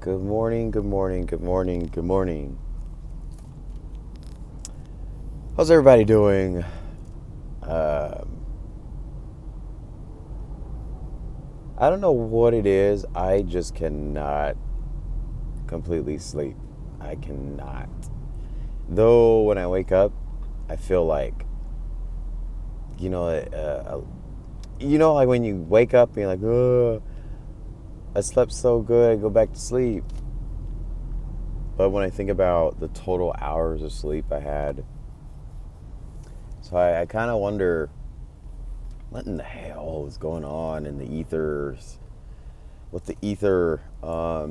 Good morning, good morning, good morning, good morning. How's everybody doing? I don't know what it is. I just cannot completely sleep. I cannot. Though when I wake up, I feel like, you know, like when you wake up and you're like, oh, I slept so good, I go back to sleep. But when I think about the total hours of sleep I had, so I kind of wonder what in the hell is going on in the ethers with the ether. I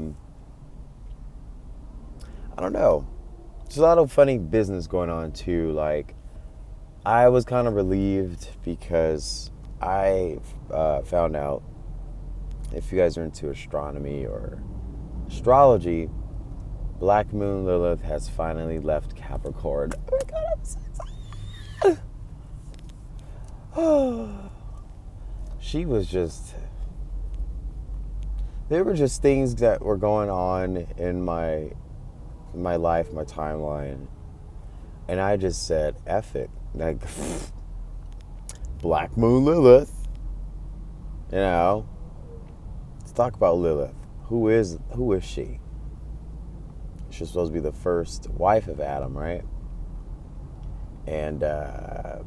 don't know. There's a lot of funny business going on too. Like, I was kind of relieved because I found out, if you guys are into astronomy or astrology, Black Moon Lilith has finally left Capricorn. Oh my god, I'm so excited. She was just, there were just things that were going on in my life, my timeline, and I just said, F it. Like, Black Moon Lilith, let's talk about Lilith. Who is she? She's supposed to be the first wife of Adam, right? And I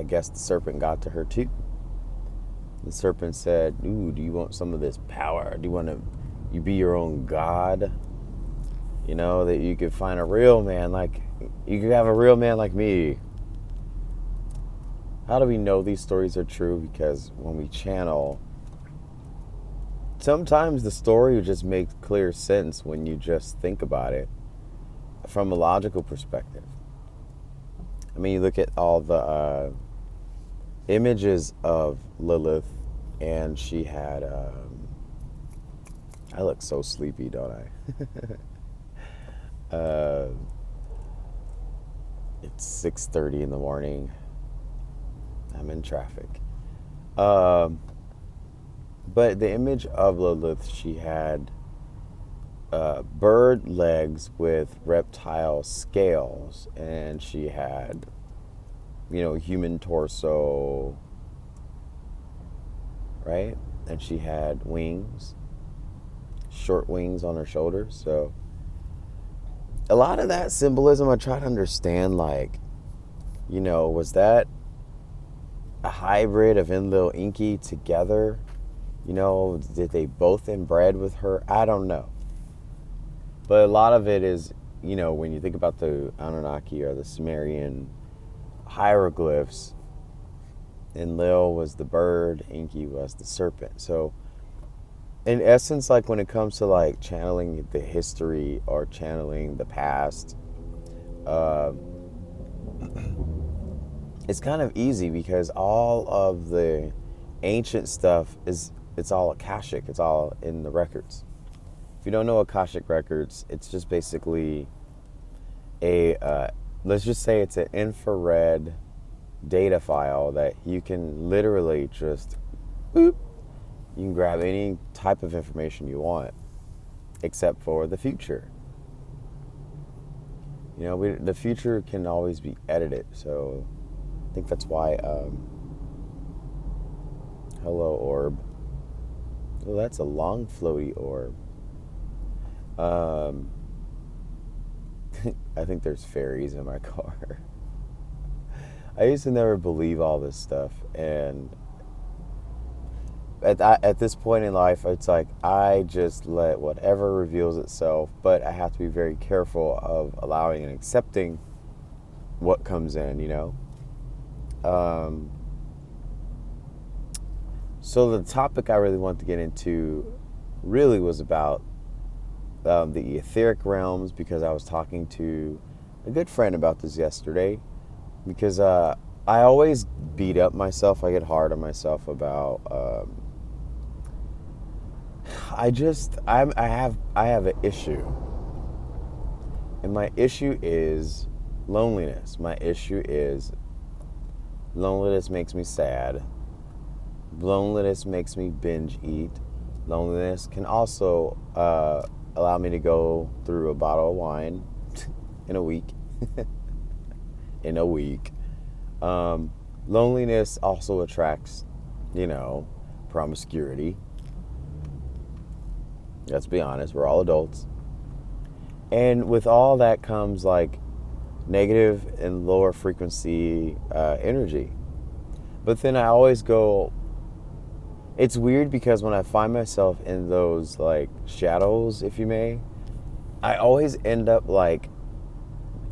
guess the serpent got to her too. The serpent said, ooh, do you want some of this power? Do you want to be your own god? That you could find a real man, like, you could have a real man like me. How do we know these stories are true? Because when we channel, sometimes the story just makes clear sense when you just think about it from a logical perspective. I mean, you look at all the images of Lilith, and she had, I look so sleepy, don't I? It's 6:30 in the morning. I'm in traffic. But the image of Lilith, she had bird legs with reptile scales, and she had, human torso, right? And she had wings, short wings on her shoulders. So a lot of that symbolism, I try to understand, like, was that a hybrid of Enlil Inky together? Did they both inbred with her? I don't know. But a lot of it is, when you think about the Anunnaki or the Sumerian hieroglyphs, Enlil was the bird, Inky was the serpent. So in essence, like, when it comes to like channeling the history or channeling the past, it's kind of easy because all of the ancient stuff it's all Akashic. It's all in the records. If you don't know Akashic records, it's just basically let's just say it's an infrared data file that you can literally just boop. You can grab any type of information you want, except for the future. The future can always be edited, so I think that's why. Hello, orb. Oh, that's a long, floaty orb. I think there's fairies in my car. I used to never believe all this stuff, and at this point in life, it's like I just let whatever reveals itself, but I have to be very careful of allowing and accepting what comes in, So the topic I really wanted to get into really was about the etheric realms, because I was talking to a good friend about this yesterday, because I always beat up myself. I get hard on myself about I have an issue, and my issue is loneliness. My issue is loneliness makes me sad. Loneliness makes me binge eat. Loneliness can also allow me to go through a bottle of wine in a week. In a week. Um, Loneliness also attracts, you know, promiscuity. Let's be honest, we're all adults. And with all that comes like negative and lower frequency energy. But then I always go, it's weird because when I find myself in those like shadows, if you may, I always end up like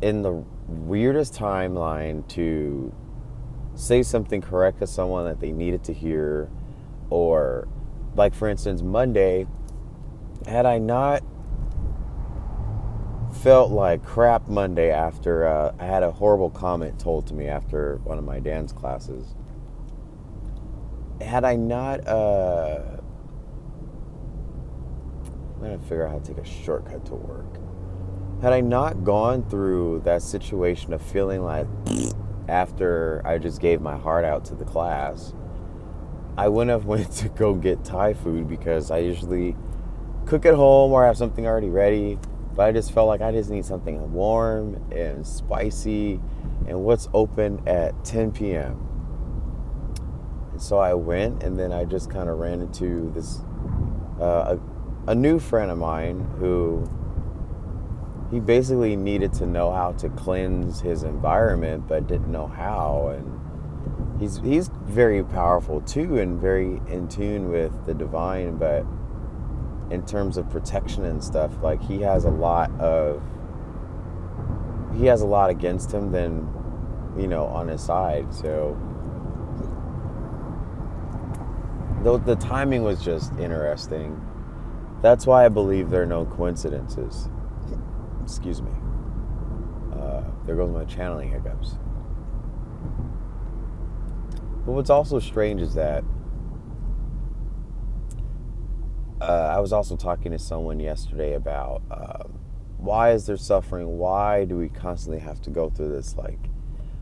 in the weirdest timeline to say something correct to someone that they needed to hear. Or like, for instance, Monday, had I not felt like crap Monday after I had a horrible comment told to me after one of my dance classes, had I not I'm gonna figure out how to take a shortcut to work. Had I not gone through that situation of feeling like after I just gave my heart out to the class, I wouldn't have went to go get Thai food, because I usually cook at home or have something already ready. But I just felt like I just need something warm and spicy and what's open at 10 p.m. And so I went, and then I just kind of ran into this a new friend of mine who, he basically needed to know how to cleanse his environment but didn't know how. And he's very powerful too and very in tune with the divine, but in terms of protection and stuff, like he has a lot against him than, you know, on his side. So the timing was just interesting. That's why I believe there are no coincidences. Excuse me. There goes my channeling hiccups. But what's also strange is that I was also talking to someone yesterday about why is there suffering? Why do we constantly have to go through this? Like,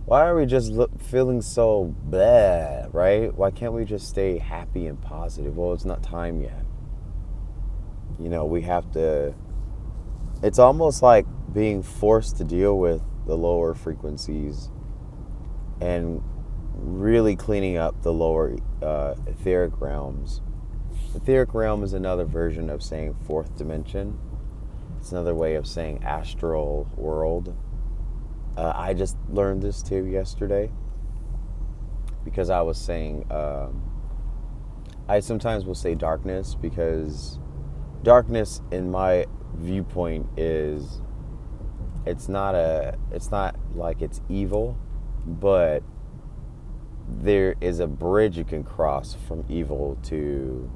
why are we just feeling so bad, right? Why can't we just stay happy and positive? Well, it's not time yet. You know, we have to... It's almost like being forced to deal with the lower frequencies and really cleaning up the lower etheric realms. Etheric realm is another version of saying fourth dimension. It's another way of saying astral world. I just learned this too yesterday, because I was saying, I sometimes will say darkness, because darkness in my viewpoint is, it's not like it's evil, but there is a bridge you can cross from evil to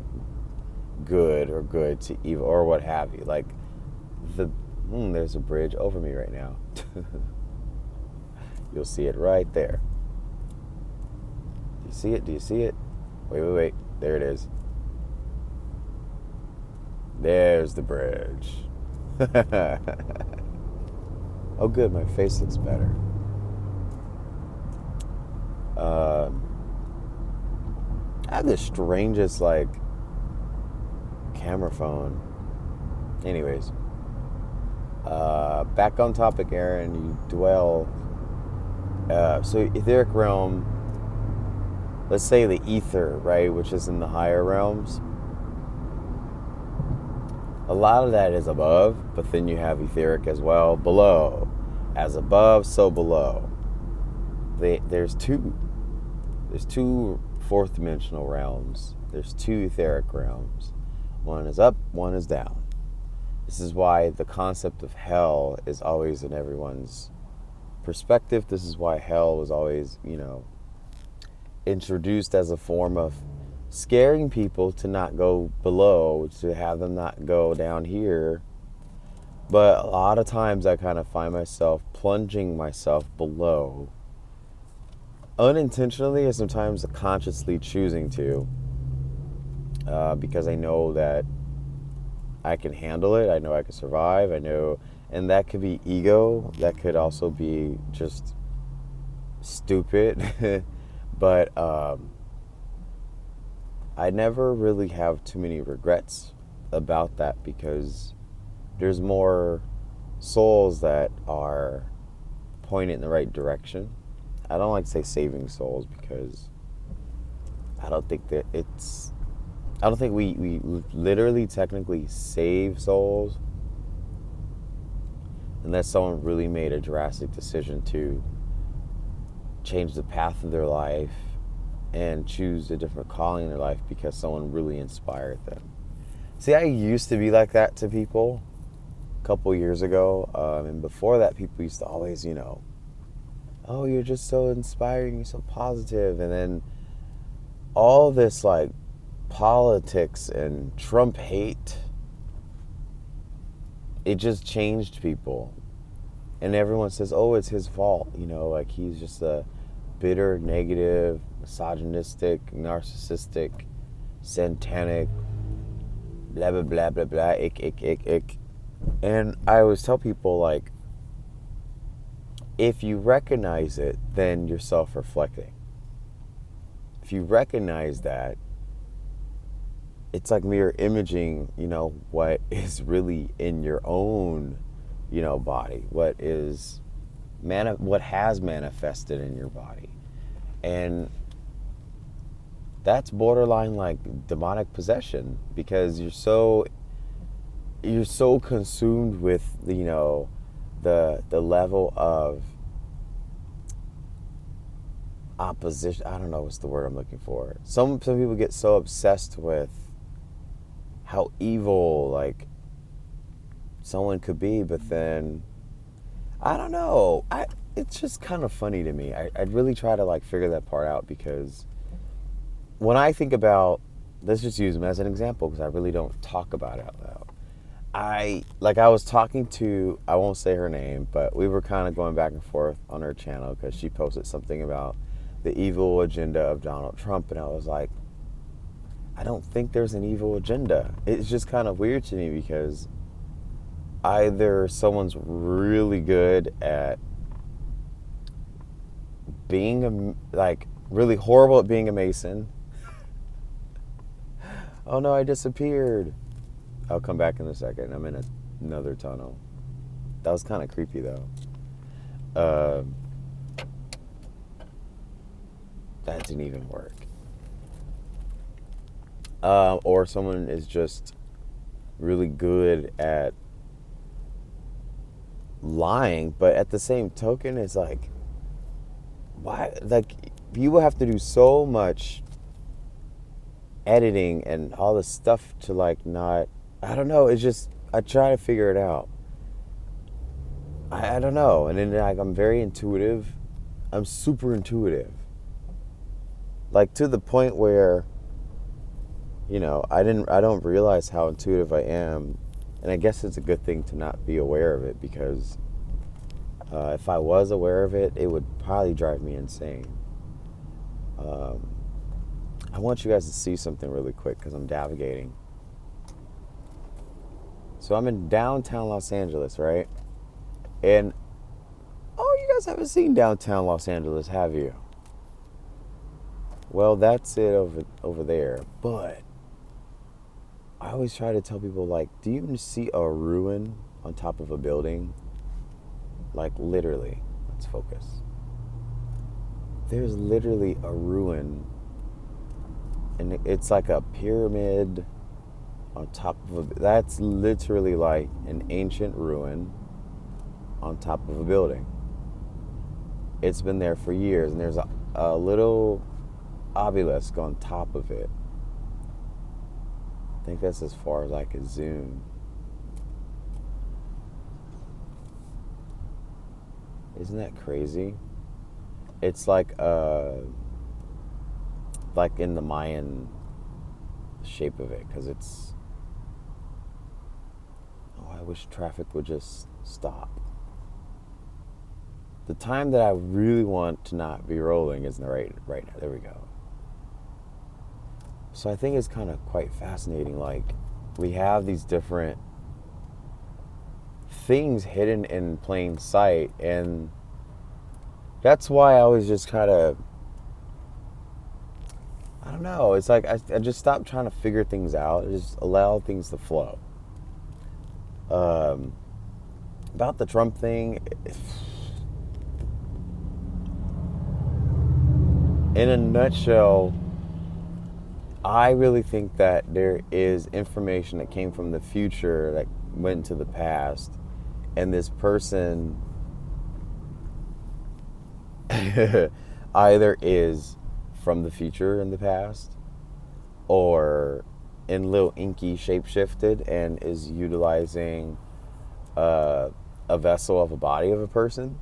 good, or good to evil, or what have you. Like there's a bridge over me right now. You'll see it right there. Do you see it? Do you see it? Wait. There it is. There's the bridge. Oh, good. My face looks better. I have the strangest, like, camera phone. Anyways. Back on topic, Aaron. You dwell... so, etheric realm... Let's say the ether, right? Which is in the higher realms. A lot of that is above, but then you have etheric as well below. As above, so below. There's two fourth dimensional realms. There's two etheric realms. One is up, one is down. This is why the concept of hell is always in everyone's perspective. This is why hell was always, introduced as a form of scaring people to not go below, to have them not go down here. But a lot of times I kind of find myself plunging myself below, unintentionally, and sometimes consciously choosing to, because I know that I can handle it. I know I can survive. I know, and that could be ego. That could also be just stupid. But I never really have too many regrets about that because there's more souls that are pointed in the right direction. I don't like to say saving souls because I don't think that it's. I don't think we literally technically save souls unless someone really made a drastic decision to change the path of their life and choose a different calling in their life because someone really inspired them. See, I used to be like that to people a couple years ago. And before that, people used to always, oh, you're just so inspiring, you're so positive. And then all this like politics and Trump hate, it just changed people. And everyone says, oh, it's his fault. Like he's just a bitter, negative, misogynistic, narcissistic, satanic, blah, blah, blah, blah, blah, ick. And I always tell people, like, if you recognize it, then you're self-reflecting. If you recognize that, it's like mirror imaging, what is really in your own, body, what has manifested in your body. And that's borderline like demonic possession because you're so consumed with the level of opposition. I don't know what's the word I'm looking for. Some people get so obsessed with how evil like someone could be, but then I don't know. It's just kind of funny to me. I'd really try to like figure that part out because when I think about, let's just use him as an example because I really don't talk about it out loud. I was talking to, I won't say her name, but we were kind of going back and forth on her channel because she posted something about the evil agenda of Donald Trump, and I was like, I don't think there's an evil agenda. It's just kind of weird to me because either someone's really good at being really horrible at being a Mason. Oh no, I disappeared. I'll come back in a second. I'm in another tunnel. That was kind of creepy though. That didn't even work. Or someone is just really good at lying, but at the same token, it's like, why? Like, you will have to do so much editing and all this stuff to like not. I don't know. It's just I try to figure it out. I don't know, and then like I'm very intuitive. I'm super intuitive. Like to the point where, I don't realize how intuitive I am. And I guess it's a good thing to not be aware of it because if I was aware of it, it would probably drive me insane. I want you guys to see something really quick because I'm navigating. So I'm in downtown Los Angeles, right? And, oh, you guys haven't seen downtown Los Angeles, have you? Well, that's it over there. But I always try to tell people, like, do you even see a ruin on top of a building? Like, literally. Let's focus. There's literally a ruin. And it's like a pyramid on top of that's literally like an ancient ruin on top of a building. It's been there for years, and there's a little obelisk on top of it. I think that's as far as I could zoom. Isn't that crazy? It's like in the Mayan shape of it, because it's. Oh, I wish traffic would just stop. The time that I really want to not be rolling is right now. There we go. So I think it's kind of quite fascinating. Like, we have these different things hidden in plain sight, and that's why I always just kind of, I don't know. It's like I just stopped trying to figure things out. I just allow things to flow. About the Trump thing, in a nutshell, I really think that there is information that came from the future that went to the past, and this person either is from the future in the past or in little inky shapeshifted and is utilizing a vessel of a body of a person.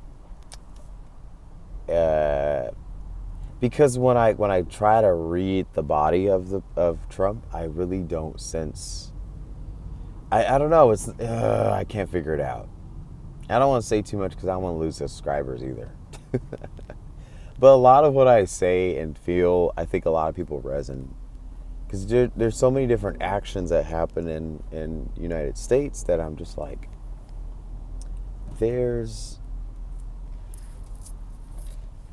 Because when I try to read the body of Trump, I really don't sense. I don't know. It's I can't figure it out. I don't want to say too much because I don't want to lose subscribers either. But a lot of what I say and feel, I think a lot of people resonate. Because there's so many different actions that happen in United States that I'm just like, there's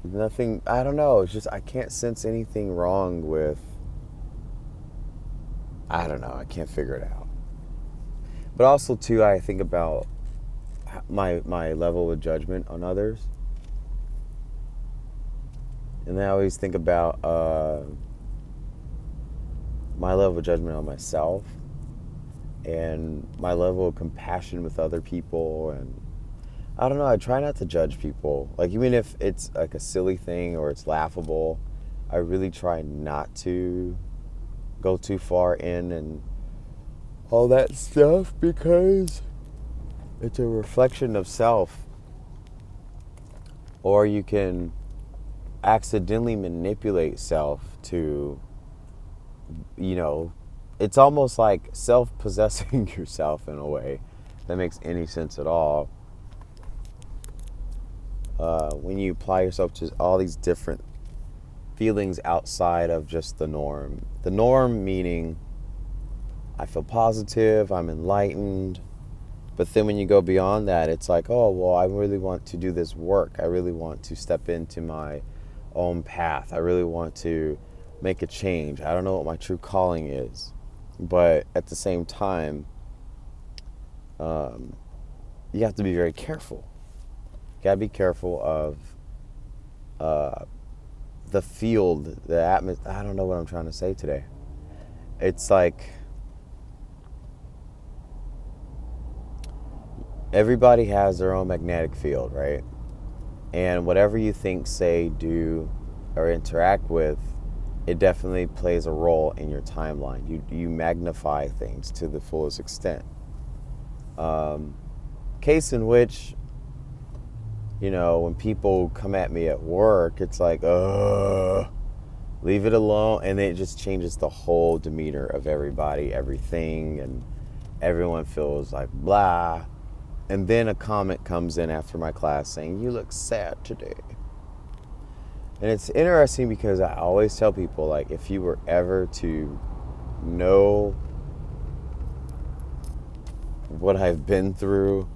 nothing, I don't know, it's just I can't sense anything wrong with, I don't know, I can't figure it out. But also too, I think about my level of judgment on others. And I always think about my level of judgment on myself and my level of compassion with other people. And I don't know, I try not to judge people. Like, even if it's like a silly thing or it's laughable, I really try not to go too far in and all that stuff, because it's a reflection of self. Or you can accidentally manipulate self to, it's almost like self-possessing yourself in a way that makes any sense at all. When you apply yourself to all these different feelings outside of just the norm. The norm meaning I feel positive, I'm enlightened. But then when you go beyond that, it's like, oh, well, I really want to do this work. I really want to step into my own path. I really want to make a change. I don't know what my true calling is. But at the same time, you have to be very careful. You got to be careful of the field, the atmosphere. I don't know what I'm trying to say today. It's like everybody has their own magnetic field, right? And whatever you think, say, do, or interact with, it definitely plays a role in your timeline. You magnify things to the fullest extent. Case in which, when people come at me at work, it's like, leave it alone. And it just changes the whole demeanor of everybody, everything, and everyone feels like blah. And then a comment comes in after my class saying, you look sad today. And it's interesting because I always tell people, like, if you were ever to know what I've been through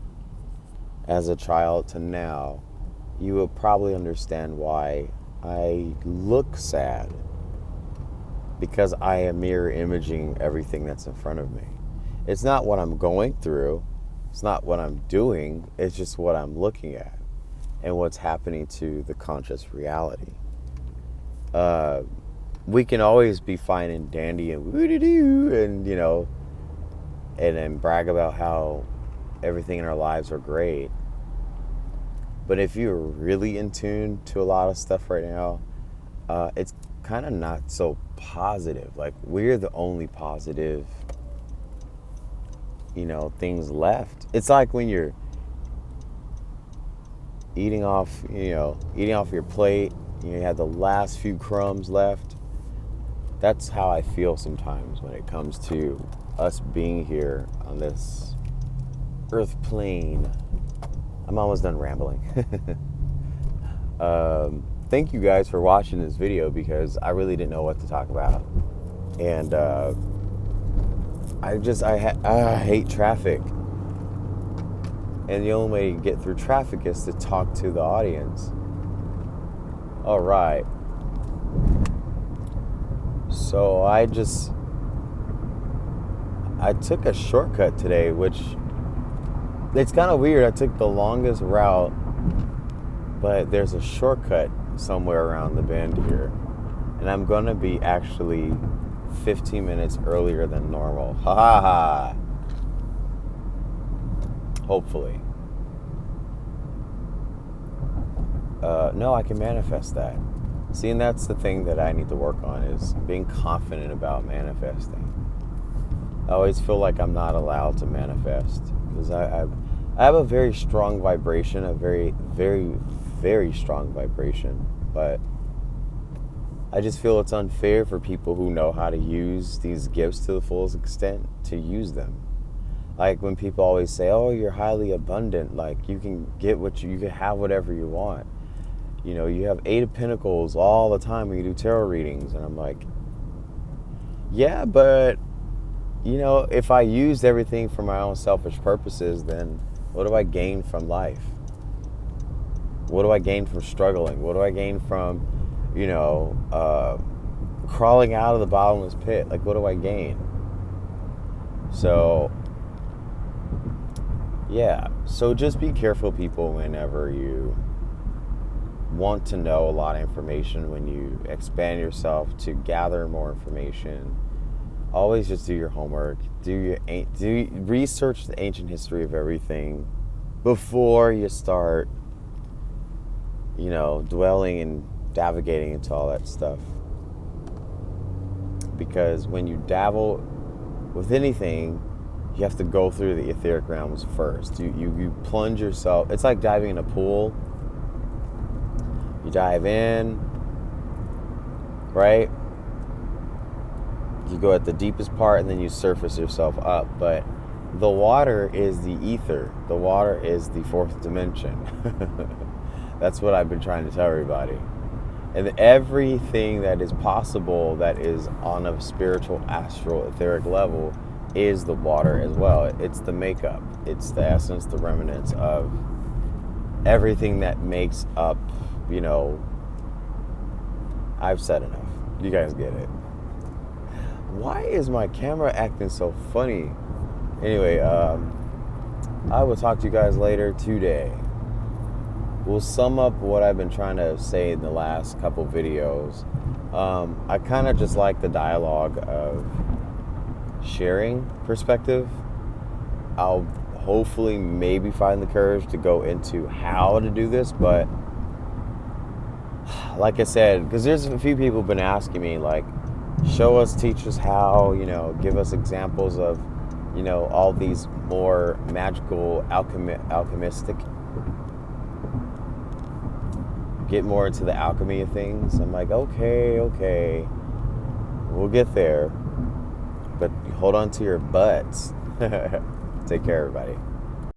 as a child to now, you will probably understand why I look sad. Because I am mirror imaging everything that's in front of me. It's not what I'm going through. It's not what I'm doing. It's just what I'm looking at and what's happening to the conscious reality. We can always be fine and dandy and woo-doo-doo and brag about how everything in our lives are great. But if you're really in tune to a lot of stuff right now, it's kind of not so positive. Like, we're the only positive, things left. It's like when you're eating off your plate, you have the last few crumbs left. That's how I feel sometimes when it comes to us being here on this earth plane. I'm almost done rambling. Thank you guys for watching this video, because I really didn't know what to talk about. And I hate traffic. And the only way to get through traffic is to talk to the audience. All right. So I took a shortcut today, which it's kind of weird. I took the longest route, but there's a shortcut somewhere around the bend here. And I'm going to be actually 15 minutes earlier than normal. Ha ha ha. Hopefully. No, I can manifest that. See, and that's the thing that I need to work on, is being confident about manifesting. I always feel like I'm not allowed to manifest because I have a very strong vibration, a very, very, very strong vibration. But I just feel it's unfair for people who know how to use these gifts to the fullest extent to use them. Like when people always say, "Oh, you're highly abundant. Like you can get you can have whatever you want. You know, you have 8 of Pentacles all the time when you do tarot readings." And I'm like, yeah, but you know, if I used everything for my own selfish purposes, then what do I gain from life? What do I gain from struggling? What do I gain from, you know, crawling out of the bottomless pit? Like, what do I gain? So, yeah. So just be careful, people, whenever you want to know a lot of information, when you expand yourself to gather more information. Always just do your homework. Do research the ancient history of everything before you start, you know, dwelling and navigating into all that stuff. Because when you dabble with anything, you have to go through the etheric realms first. You plunge yourself. It's like diving in a pool. You dive in, right? You go at the deepest part and then you surface yourself up. But the water is the ether. The water is the 4th dimension. That's what I've been trying to tell everybody. And everything that is possible that is on a spiritual, astral, etheric level is the water as well. It's the makeup. It's the essence, the remnants of everything that makes up, you know, I've said enough. You guys get it. Why is my camera acting so funny? Anyway, I will talk to you guys later today. We'll sum up what I've been trying to say in the last couple videos. I kind of just like the dialogue of sharing perspective. I'll hopefully maybe find the courage to go into how to do this, but like I said, because there's a few people who've been asking me, like, show us, teach us how, you know, give us examples of, you know, all these more magical, alchemistic, get more into the alchemy of things. I'm like, okay, we'll get there, but hold on to your butts. Take care, everybody.